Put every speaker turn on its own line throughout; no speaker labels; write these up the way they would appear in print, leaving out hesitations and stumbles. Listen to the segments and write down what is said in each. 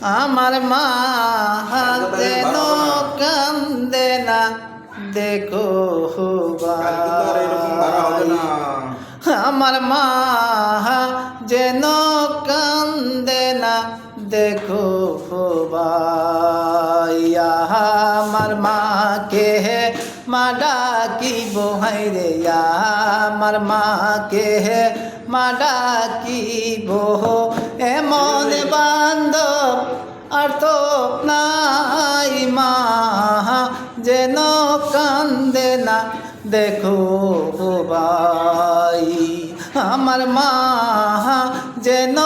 আমার মা যেন কান্দে না দেখো আমার মা যেন কান্দে না দেখো আমার মাকে মা ডাকিব হাইরে আমার মাকে মা ডাকিব এমন বান্ধব আর তো নাই মা যেন কান্দে না দেখো ভাই আমার মা যেন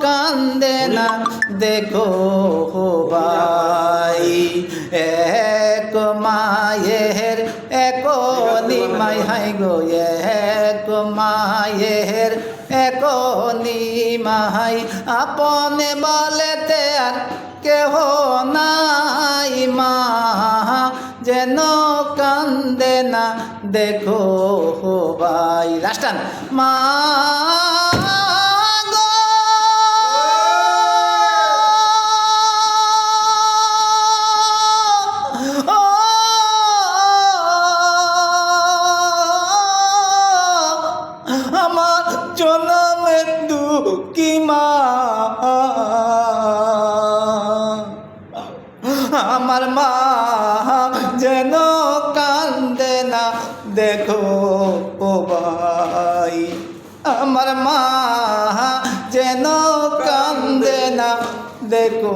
কান্দে না দেখো ভাই এক মায়ের এক নিমাই হাই গো এক মায়ের এক নিমাই আপনে বলেতে আর কেহ নাই মা যেন কান্দে না দেখো ভাই লাস্টান মা আমার জনমের দুঃখী মা আমার মা যেন কান্দে না দেখো ভাই আমার মা যেন কান্দে না দেখো।